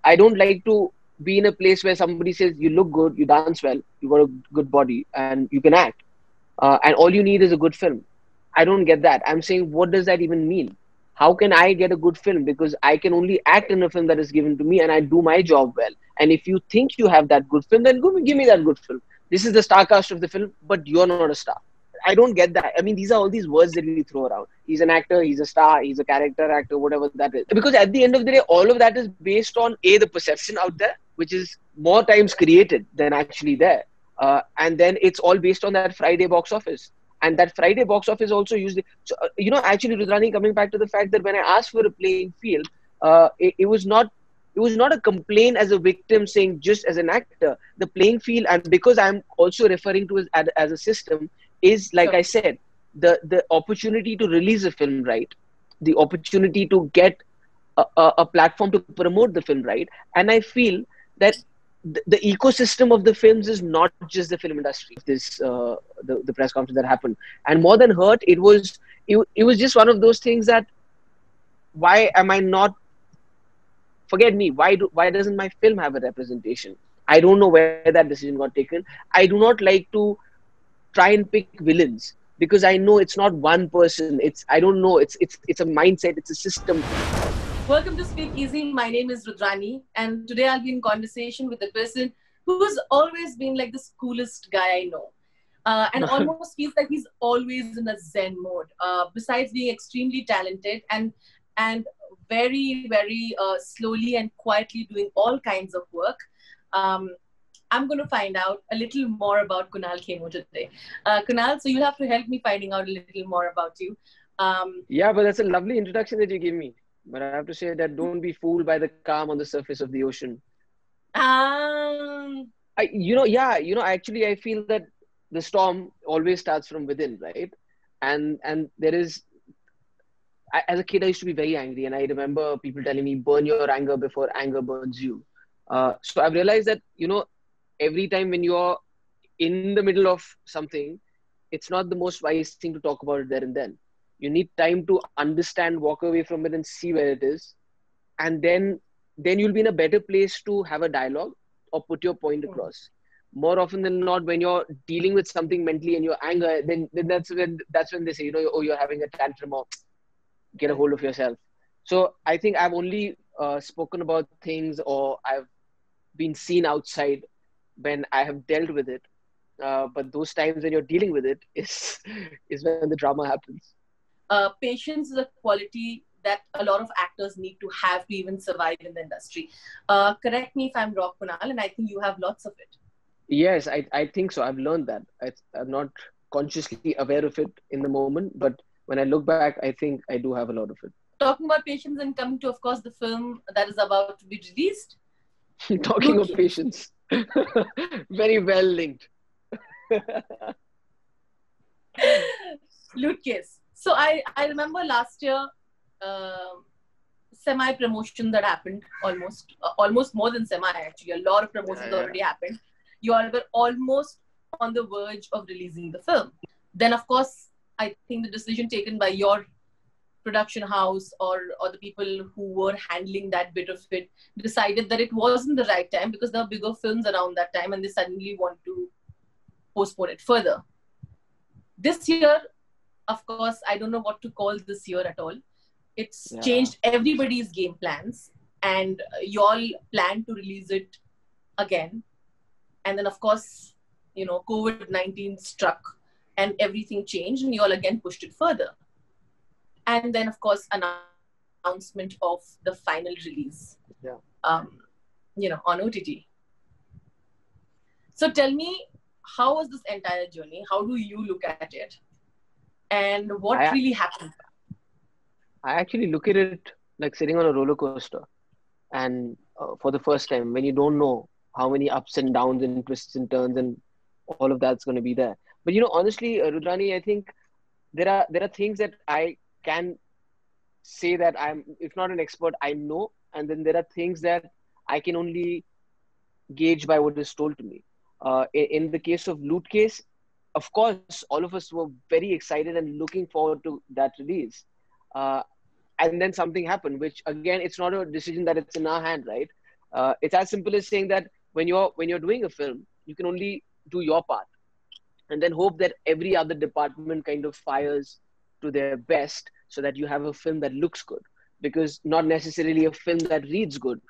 I don't like to be in a place where somebody says you look good, you dance well, you got a good body, and you can act, and all you need is a good film. I don't get that. I'm saying, what does that even mean? How can I get a good film? Because I can only act in a film that is given to me, and I do my job well. And if you think you have that good film, then give me that good film. This is the star cast of the film, but you're not a star. I don't get that. I mean, these are all these words that we throw around. He's an actor, he's a star, he's a character actor, whatever that is. Because at the end of the day, all of that is based on the perception out there, which is more times created than actually there. And then it's all based on that Friday box office. And that Friday box office also used. So, actually, Rudrani, coming back to the fact that when I asked for a playing field, it was not. It was not a complaint as a victim saying just as an actor. The playing field, and because I'm also referring to it as a system, is like Sure. I said, the opportunity to release a film right, the opportunity to get a platform to promote the film right, and I feel that the ecosystem of the films is not just the film industry. This the press conference that happened, and more than hurt, it was just one of those things that why am I not forget me? Why doesn't my film have a representation? I don't know where that decision got taken. I do not like to try and pick villains because I know it's not one person. It's I don't know. It's a mindset. It's a system. Welcome to Speak Easy. My name is Rudrani, and today I'll be in conversation with a person who's always been like the coolest guy I know. And almost feels like he's always in a Zen mode. Besides being extremely talented and very slowly and quietly doing all kinds of work, um, I'm going to find out a little more about Kunal Kemmu today. Kunal, so you'll have to help me finding out a little more about you. Um, Yeah, but that's a lovely introduction that you gave me. But I have to say that don't be fooled by the calm on the surface of the ocean. um, Actually, I feel that the storm always starts from within, right? And there is as a kid, I used to be very angry, and I remember people telling me, "Burn your anger before anger burns you." So I've realized that every time when you're in the middle of something, it's not the most wise thing to talk about it there and then. You need time to understand, walk away from it, and see where it is, and then you'll be in a better place to have a dialogue or put your point across. More often than not, when you're dealing with something mentally and your anger, then that's when they say, oh, you're having a tantrum, or get a hold of yourself. So I think I've only spoken about things, or I've been seen outside when I have dealt with it. But those times when you're dealing with it is is when the drama happens. patience is a quality that a lot of actors need to have to even survive in the industry. Correct me if I'm wrong, Kunal, and I think you have lots of it. Yes, I think so. I've learned that. I'm not consciously aware of it in the moment, but when I look back, I think I do have a lot of Talking about patience and coming to, of course, the film that is about to be released, it. Talking of Lootcase. patience, very well linked. Lootcase. So I remember last year, um semi promotion that happened almost more than semi actually. A lot of Yeah, promotions yeah. already happened. You all were almost on the verge of releasing the film. Then, of course, I think the decision taken by your production house or the people who were handling that bit of it decided that it wasn't the right time because there were bigger films around that time and they suddenly want to postpone it further. This year, of course, I don't know what to call this year at all. It's Yeah. changed everybody's game plans, and you all plan to release it again. And then, of course, COVID-19 struck and everything changed, and you all again pushed it further. And then, of course, announcement of the final release, Yeah. on OTT. So tell me, how was this entire journey? How do you look at it? And what I really happened? I actually look at it like sitting on a roller coaster, and for the first time, when you don't know how many ups and downs and twists and turns and all of that's going to be there. But honestly, Rudrani, I think there are things that I can say that I'm, if not an expert, I know, and then there are things that I can only gauge by what is told to me. In the case of Loot Case, of course, all of us were very excited and looking forward to that release. Uh, and then something happened, which again, it's not a decision that it's in our hand, right? It's as simple as saying that when you're doing a film, you can only do your part and then hope that every other department kind of fires to their best so that you have a film that looks good. Because not necessarily a film that reads good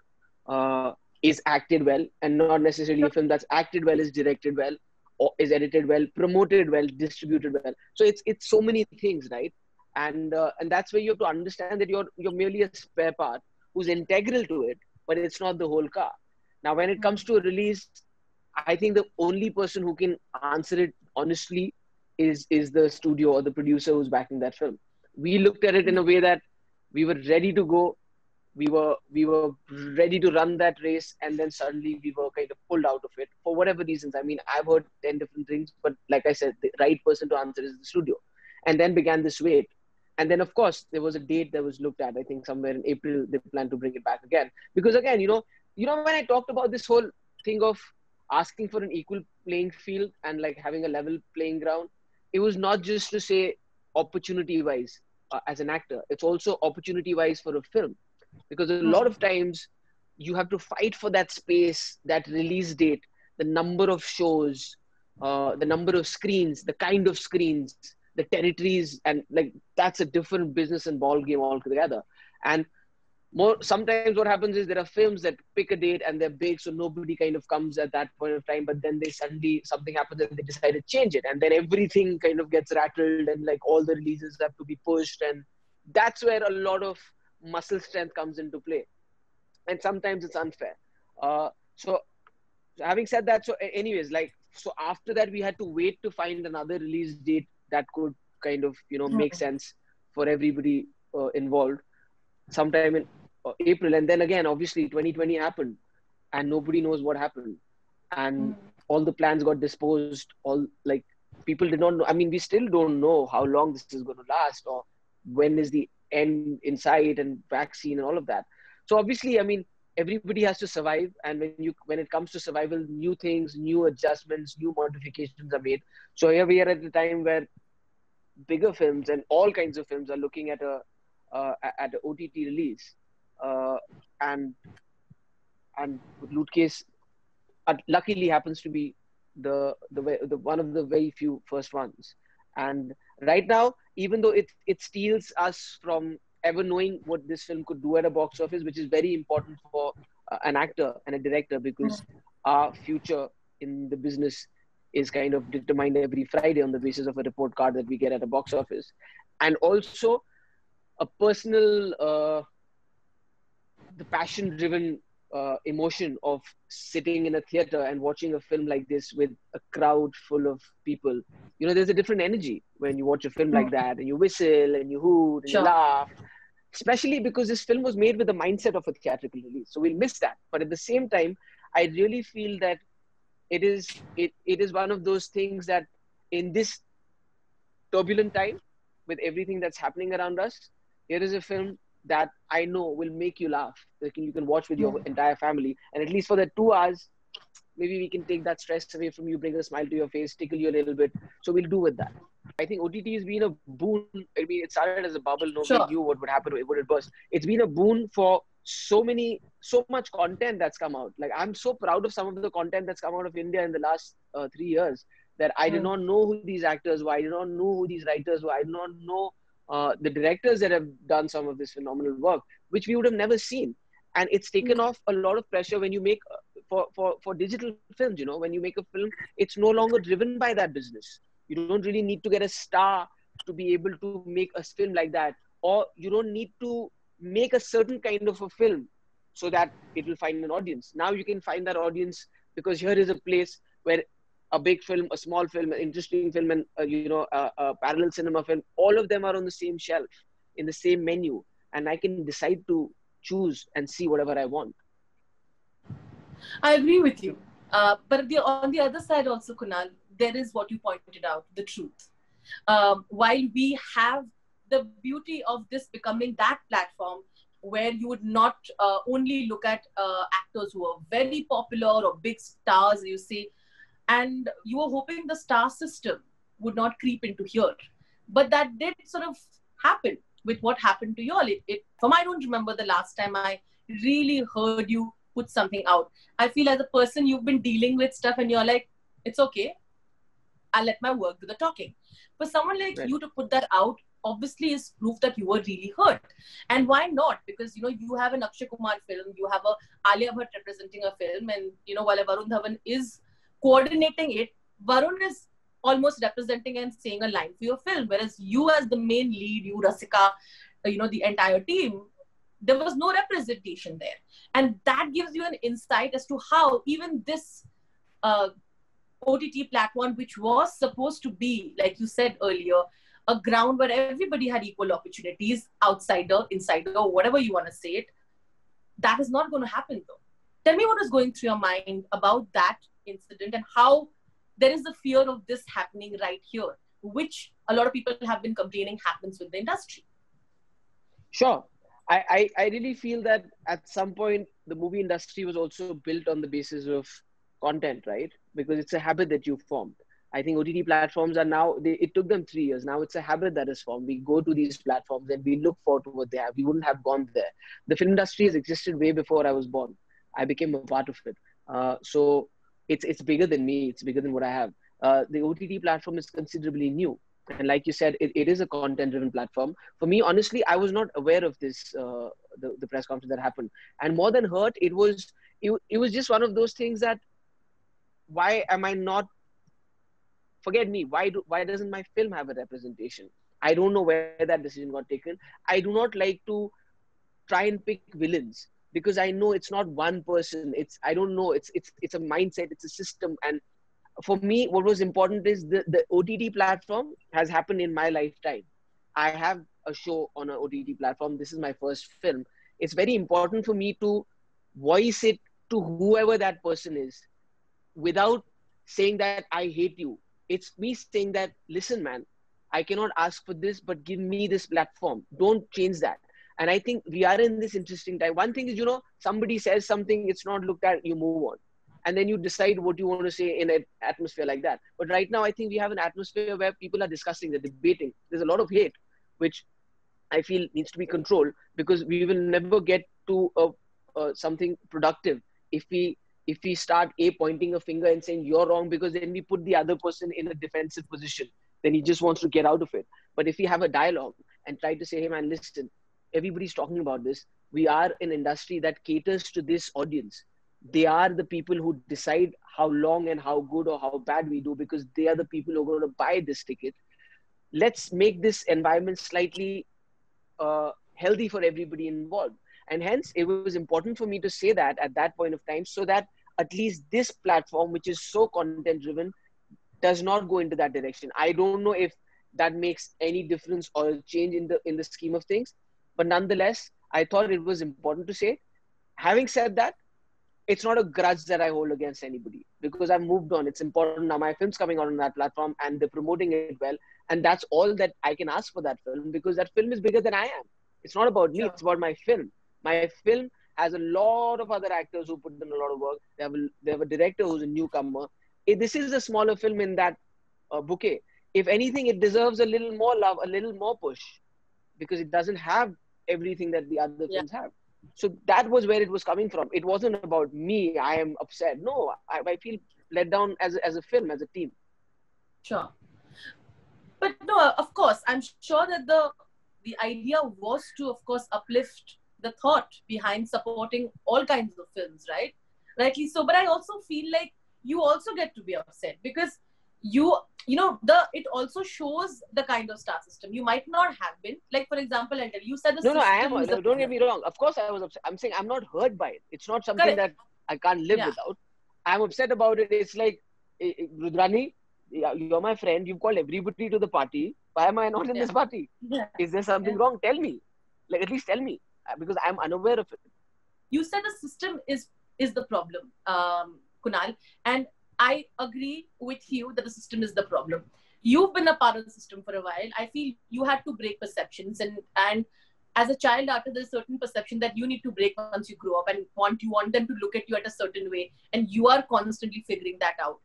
is acted well, and not necessarily a film that's acted well is directed well, or is edited well, promoted well, distributed well. So it's so many things, right? And that's where you have to understand that you're merely a spare part who's integral to it, but it's not the whole car. Now, when it comes to a release, I think the only person who can answer it honestly is the studio or the producer who's backing that film. We looked at it in a way that we were ready to go, we were ready to run that race, and then suddenly we were kind of pulled out of it for whatever reasons. I mean, I've heard 10 different things, but like I said, the right person to answer is the studio. And then began this wait. And then, of course, there was a date that was looked at. I think somewhere in April they plan to bring it back again. Because again, when I talked about this whole thing of asking for an equal playing field and like having a level playing ground, it was not just to say opportunity wise as an actor. It's also opportunity wise for a film, because a lot of times you have to fight for that space, that release date, the number of shows, the number of screens, the kind of screens, the territories, and like that's a different business and ball game altogether. And sometimes what happens is there are films that pick a date and they're big, so nobody kind of comes at that point of time, but then they suddenly something happens and they decide to change it, and then everything kind of gets rattled and like all the releases have to be pushed, and that's where a lot of muscle strength comes into play, and sometimes it's unfair. So having said that, so anyways, like, so after that we had to wait to find another release date that could kind of make sense for everybody involved, sometime in April. And then again, obviously 2020 happened and nobody knows what happened, and all the plans got disposed. All like people did not know. I mean, we still don't know how long this is going to last, or when is the end in sight, and vaccine and all of that. So obviously, I mean, everybody has to survive, and when it comes to survival, new things, new adjustments, new modifications are made. So here we are at the time where bigger films and all kinds of films are looking at an OTT release, and Lootcase luckily happens to be the one of the very few first ones. And right now, even though it steals us from ever knowing what this film could do at a box office, which is very important for an actor and a director, because our future in the business is kind of determined every Friday on the basis of a report card that we get at a box office. And also a personal, the passion-driven emotion of sitting in a theater and watching a film like this with a crowd full of people. There's a different energy when you watch a film like that, and you whistle and you hoot and you laugh, especially because this film was made with the mindset of a theatrical release. So we'll miss that. But at the same time, I really feel that it is one of those things that in this turbulent time, with everything that's happening around us, here is a film that I know will make you laugh. You can watch with your entire family. And at least for the 2 hours, maybe we can take that stress away from you, bring a smile to your face, tickle you a little bit. So we'll do with that. I think OTT has been a boon. I mean, it started as a bubble. Nobody knew what would happen, would it burst. It's been a boon for so much content that's come out. Like, I'm so proud of some of the content that's come out of India in the last 3 years, that I did not know who these actors were. I did not know who these writers were. I did not know the directors that have done some of this phenomenal work, which we would have never seen. And it's taken off a lot of pressure when you make for digital films. When you make a film, it's no longer driven by that business. You don't really need to get a star to be able to make a film like that, or you don't need to make a certain kind of a film so that it will find an audience. Now you can find that audience because here is a place where a big film, a small film, an interesting film, and a parallel cinema film, all of them are on the same shelf, in the same menu, and I can decide to choose and see whatever I want. I agree with you. But on the other side also, Kunal, there is what you pointed out, the truth. While we have the beauty of this becoming that platform where you would not only look at actors who are very popular or big stars, you see, and you were hoping the star system would not creep into here. But that did sort of happen with what happened to you all. I don't remember the last time I really heard you put something out. I feel as a person, you've been dealing with stuff and you're like, it's okay, I'll let my work do the talking. For someone like Right. you to put that out, obviously is proof that you were really hurt. And why not? Because, you have an Akshay Kumar film, you have a Alia Bhatt representing a film, and, while Varun Dhawan is coordinating it, Varun is almost representing and saying a line for your film. Whereas you as the main lead, you, Rasika, the entire team, there was no representation there. And that gives you an insight as to how even this uh, OTT platform, which was supposed to be, like you said earlier, a ground where everybody had equal opportunities, outsider, insider, whatever you want to say it, that is not going to happen though. Tell me what is going through your mind about that incident and how there is a fear of this happening right here, which a lot of people have been complaining happens with the industry. Sure. I really feel that at some point the movie industry was also built on the basis of content, right? Because it's a habit that you formed. I think OTT platforms are now, it took them 3 years. Now it's a habit that is formed. We go to these platforms and we look forward to what they have. We wouldn't have gone there. The film industry has existed way before I was born. I became a part of it. So it's bigger than me. It's bigger than what I have. The OTT platform is considerably new. And like you said, it is a content-driven platform. For me, honestly, I was not aware of this, the press conference that happened. And more than hurt, it was just one of those things that, why am I not, forget me, why doesn't my film have a representation? I don't know where that decision got taken. I do not like to try and pick villains, because I know it's not one person. I don't know. It's a mindset. It's a system. And for me, what was important is the OTT platform has happened in my lifetime. I have a show on an OTT platform. This is my first film. It's very important for me to voice it to whoever that person is, without saying that I hate you. It's me saying that, listen, man, I cannot ask for this, but give me this platform. Don't change that. And I think we are in this interesting time. One thing is, somebody says something, it's not looked at, you move on. And then you decide what you want to say in an atmosphere like that. But right now, I think we have an atmosphere where people are discussing, they're debating. There's a lot of hate, which I feel needs to be controlled, because we will never get to something productive if we start pointing a finger and saying you're wrong, because then we put the other person in a defensive position. Then he just wants to get out of it. But if we have a dialogue and try to say, hey man, listen, everybody's talking about this. We are an industry that caters to this audience. They are the people who decide how long and how good or how bad we do, because they are the people who are going to buy this ticket. Let's make this environment slightly healthy for everybody involved. And hence, it was important for me to say that at that point of time, so that at least this platform, which is so content driven, does not go into that direction. I don't know if that makes any difference or change in the scheme of things, but nonetheless, I thought it was important to say. Having said that, it's not a grudge that I hold against anybody, because I've moved on. It's important now. My film's coming out on that platform and they're promoting it well. And that's all that I can ask for that film, because that film is bigger than I am. It's not about me. Sure. It's about my film. My film has a lot of other actors who put in a lot of work. They have a director who's a newcomer. This is a smaller film in that bouquet. If anything, it deserves a little more love, a little more push, because it doesn't have everything that the other films have. So that was where it was coming from. It wasn't about me. I am upset. No, I feel let down as a film, as a team. Sure. But no, of course, I'm sure that the idea was to, of course, uplift the thought behind supporting all kinds of films, right? Rightly so. But I also feel like you also get to be upset, because it also shows the kind of star system. You might not have been, like, for example, I'll tell you, said the No, system. I am. No, don't get me wrong. Of course, I was upset. I'm saying I'm not hurt by it. It's not something Correct. that I can't live without. I'm upset about it. It's like, Rudrani, you're my friend. You've called everybody to the party. Why am I not in this party? Yeah. Is there something wrong? Tell me. Like, at least tell me, because I'm unaware of it. You said the system is the problem, Kunal, and I agree with you that the system is the problem. You've been a part of the system for a while. I feel you had to break perceptions, and as a child actor, there's a certain perception that you need to break once you grow up, and you want them to look at you at a certain way, and you are constantly figuring that out.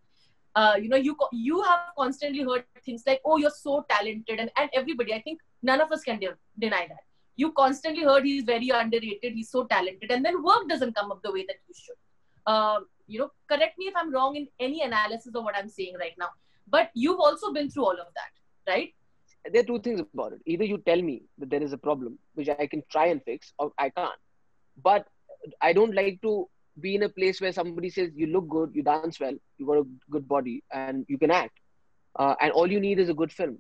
You have constantly heard things like, oh, you're so talented, and everybody, I think none of us can deny that. You constantly heard he's very underrated, he's so talented, and then work doesn't come up the way that you should. Correct me if I'm wrong in any analysis of what I'm saying right now. But you've also been through all of that, right? There are two things about it. Either you tell me that there is a problem which I can try and fix, or I can't. But I don't like to be in a place where somebody says you look good, you dance well, you got a good body, and you can act, and all you need is a good film.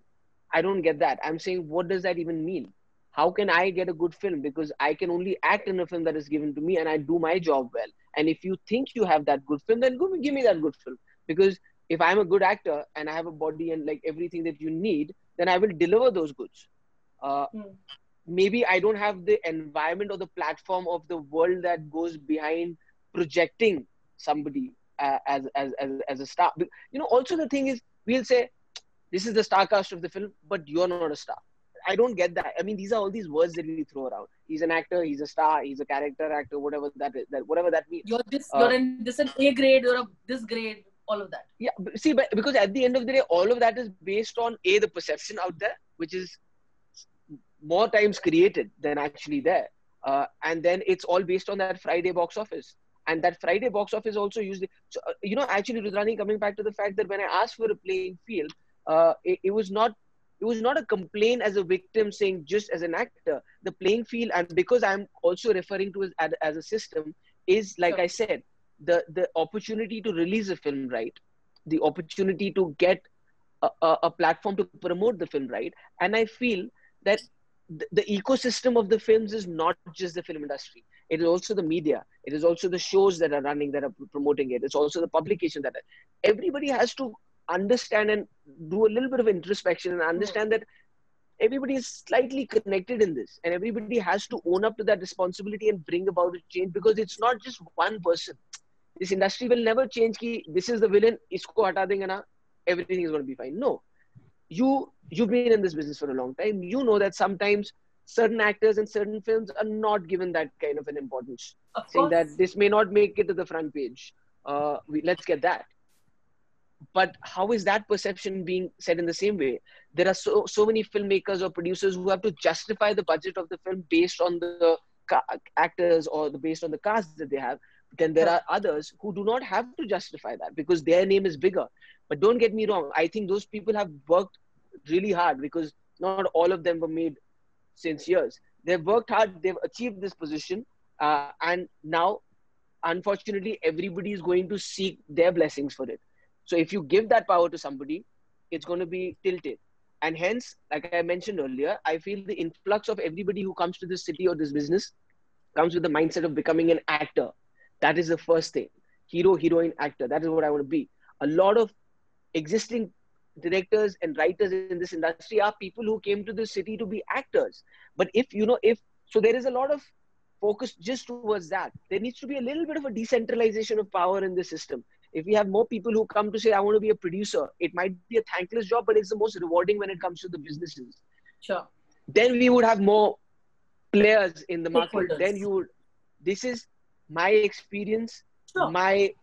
I don't get that. I'm saying, what does that even mean? How can I get a good film? Because I can only act in a film that is given to me, and I do my job well. And if you think you have that good film, then give me that good film. Because if I'm a good actor and I have a body and like everything that you need, then I will deliver those goods. Uh, Maybe I don't have the environment or the platform of the world that goes behind projecting somebody as a star. Also the thing is, we'll say this is the star cast of the film, but you're not a star. I don't get that. I mean, these are all these words that we throw around. He's an actor, he's a star, he's a character actor, whatever that is, whatever that means. You're in this an A grade, you're a this grade, all of that. Yeah, see, but because at the end of the day, all of that is based on the perception out there, which is more times created than actually there. And then it's all based on that Friday box office. And that Friday box office also usually, so, actually, Rudrani, coming back to the fact that when I asked for a playing field, it was not a complaint as a victim saying just as an actor. The playing field, and because I'm also referring to it as a system, is like I said, the opportunity to release a film, right? The opportunity to get a platform to promote the film, right? And I feel that the ecosystem of the films is not just the film industry. It is also the media. It is also the shows that are running, that are promoting it. It's also the publication everybody has to understand and do a little bit of introspection and understand that everybody is slightly connected in this, and everybody has to own up to that responsibility and bring about a change, because it's not just one person. This industry will never change ki this is the villain, isko hata denge na, everything is going to be fine. No. You've been in this business for a long time. You know that sometimes certain actors and certain films are not given that kind of an importance. Saying that this may not make it to the front page. Let's get that. But how is that perception being said in the same way? There are so many filmmakers or producers who have to justify the budget of the film based on the actors or based on the cast that they have. Then there are others who do not have to justify that because their name is bigger. But don't get me wrong. I think those people have worked really hard, because not all of them were made since years. They've worked hard. They've achieved this position. And now, unfortunately, everybody is going to seek their blessings for it. So if you give that power to somebody, it's going to be tilted. And hence, like I mentioned earlier, I feel the influx of everybody who comes to this city or this business comes with the mindset of becoming an actor. That is the first thing. Hero, heroine, actor. That is what I want to be. A lot of existing directors and writers in this industry are people who came to this city to be actors. But so there is a lot of focus just towards that. There needs to be a little bit of a decentralization of power in the system. If we have more people who come to say, I want to be a producer, it might be a thankless job, but it's the most rewarding when it comes to the businesses. Sure. Then we would have more players in the market. Then this is my experience, sure. my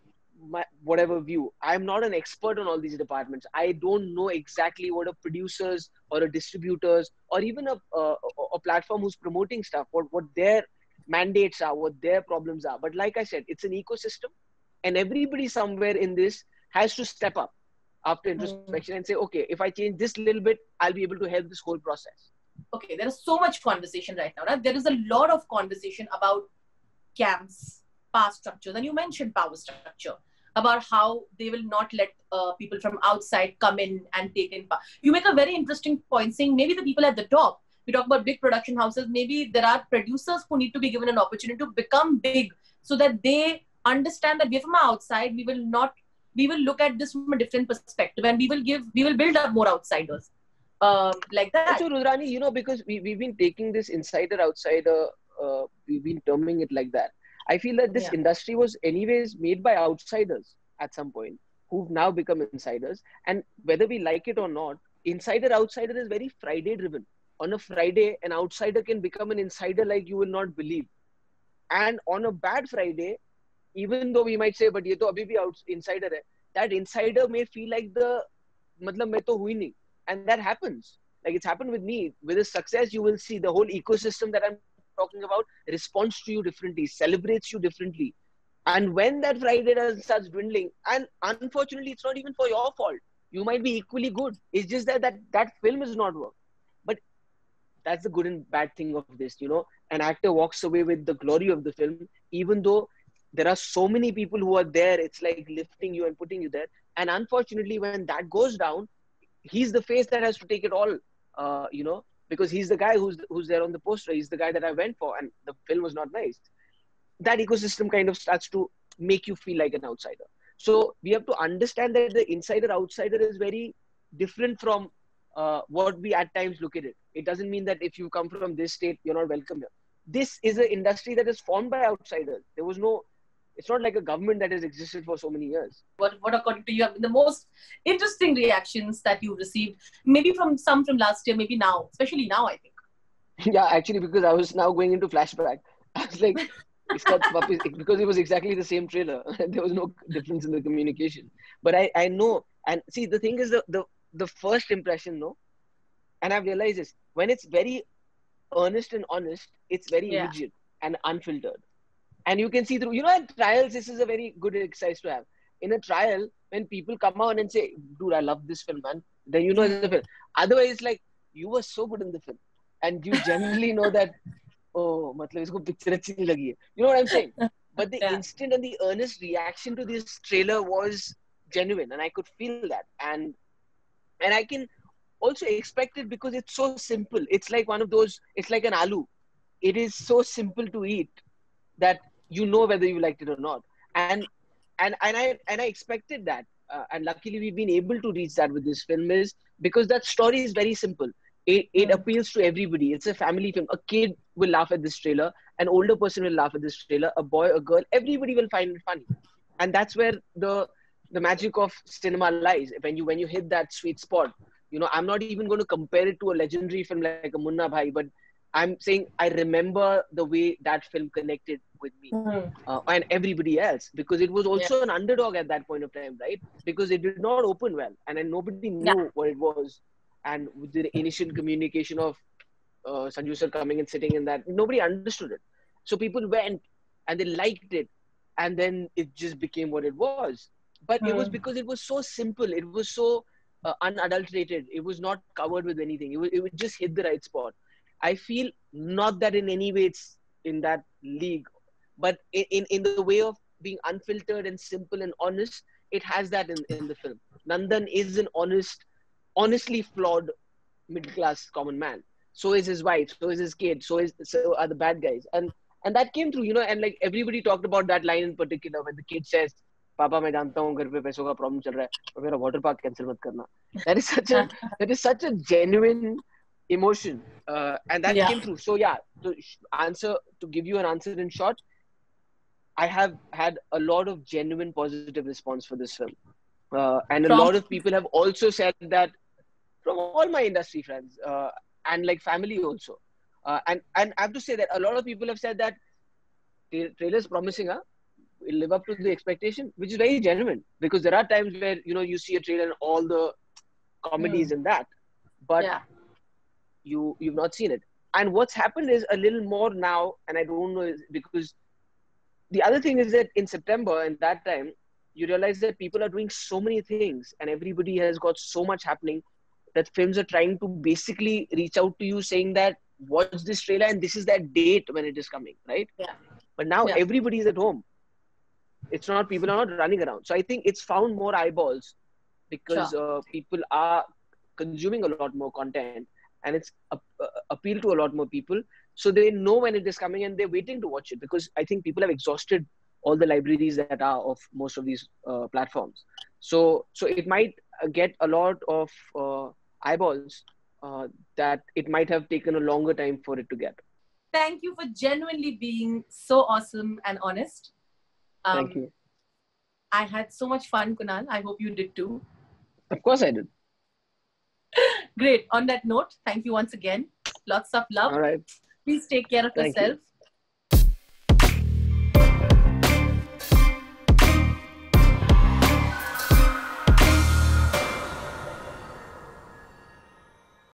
whatever view. I'm not an expert on all these departments. I don't know exactly what a producers or a distributors or even a platform who's promoting stuff, what their mandates are, what their problems are. But like I said, it's an ecosystem, and everybody somewhere in this has to step up after introspection and say, okay, if I change this little bit, I'll be able to help this whole process. Okay, there is so much conversation right now. Right? There is a lot of conversation about camps, power structures, and you mentioned power structure, about how they will not let people from outside come in and take in power. You make a very interesting point saying maybe the people at the top, we talk about big production houses, maybe there are producers who need to be given an opportunity to become big so that they understand that we're from outside, we will look at this from a different perspective, and we will build up more outsiders. Like that. So Rudrani, because we've been taking this insider outsider, we've been terming it like that. I feel that this industry was anyways made by outsiders at some point who've now become insiders. And whether we like it or not, insider outsider is very Friday driven. On a Friday, an outsider can become an insider like you will not believe. And on a bad Friday, even though we might say, but ye to abhi bhi insider hai, that insider may feel like matlab main to hui nahi. And that happens. like it's happened with me. With his success, you will see the whole ecosystem that I'm talking about responds to you differently, celebrates you differently. And when that Friday starts dwindling, and unfortunately, it's not even for your fault. You might be equally good. It's just that film is not work. But that's the good and bad thing of this. An actor walks away with the glory of the film, even though there are so many people who are there. It's like lifting you and putting you there. And unfortunately, when that goes down, he's the face that has to take it all. Because he's the guy who's there on the poster. He's the guy that I went for, and the film was not nice. That ecosystem kind of starts to make you feel like an outsider. So we have to understand that the insider outsider is very different from what we at times look at it. It doesn't mean that if you come from this state, you're not welcome here. This is an industry that is formed by outsiders. It's not like a government that has existed for so many years. What according to you have been the most interesting reactions that you've received? Maybe from last year, maybe now, especially now, I think. Yeah, actually, because I was now going into flashback. I was like, because it was exactly the same trailer. There was no difference in the communication. But I know, and see, the thing is the first impression, no, and I've realized this, when it's very earnest and honest, it's very immediate and unfiltered. And you can see through, at trials, this is a very good exercise to have. In a trial, when people come out and say, dude, I love this film, man, then you know it's a film. Otherwise, like, you were so good in the film. And you generally know that, oh, matlab, isko picture achhi nahi lagi hai. You know what I'm saying? But the instant and the earnest reaction to this trailer was genuine. And I could feel that. And I can also expect it because it's so simple. It's like one of those, it's like an aloo. It is so simple to eat that you know whether you liked it or not. And I expected that. And luckily we've been able to reach that with this film is because that story is very simple. It appeals to everybody. It's a family film. A kid will laugh at this trailer. An older person will laugh at this trailer. A boy, a girl, everybody will find it funny. And that's where the magic of cinema lies. When you hit that sweet spot, I'm not even going to compare it to a legendary film like a Munna Bhai, but I'm saying I remember the way that film connected with me and everybody else, because it was also an underdog at that point of time, right? Because it did not open well, and then nobody knew what it was. And with the initial communication of Sanju sir coming and sitting in that, nobody understood it. So people went and they liked it, and then it just became what it was. But it was because it was so simple. It was so unadulterated. It was not covered with anything. It would just hit the right spot. I feel not that in any way it's in that league, but in the way of being unfiltered and simple and honest, it has that in the film. Nandan is an honestly flawed middle-class common man. So is his wife, so is his kid, so are the bad guys. And that came through, and like everybody talked about that line in particular when the kid says, Papa, मैं जानता हूँ घर पे पैसों का problem चल रहा है, और मेरा water park cancel मत करना. That is such a genuine emotion, and that came through. So yeah, to give you an answer in short, I have had a lot of genuine positive response for this film, and a lot of people have also said that from all my industry friends and like family also, and I have to say that a lot of people have said that trailer is promising, will live up to the expectation, which is very genuine, because there are times where you see a trailer and all the comedies in that, but you've not seen it. And what's happened is a little more now, and I don't know, because the other thing is that in September and that time, you realize that people are doing so many things and everybody has got so much happening that films are trying to basically reach out to you saying that watch this trailer and this is that date when it is coming, right? But now everybody is at home. It's not, people are not running around. So I think it's found more eyeballs because people are consuming a lot more content, and it's appeal to a lot more people. So they know when it is coming and they're waiting to watch it, because I think people have exhausted all the libraries that are of most of these platforms. So it might get a lot of eyeballs that it might have taken a longer time for it to get. Thank you for genuinely being so awesome and honest. Thank you. I had so much fun, Kunal. I hope you did too. Of course I did. Great. On that note, thank you once again. Lots of love. All right. Please take care of yourself.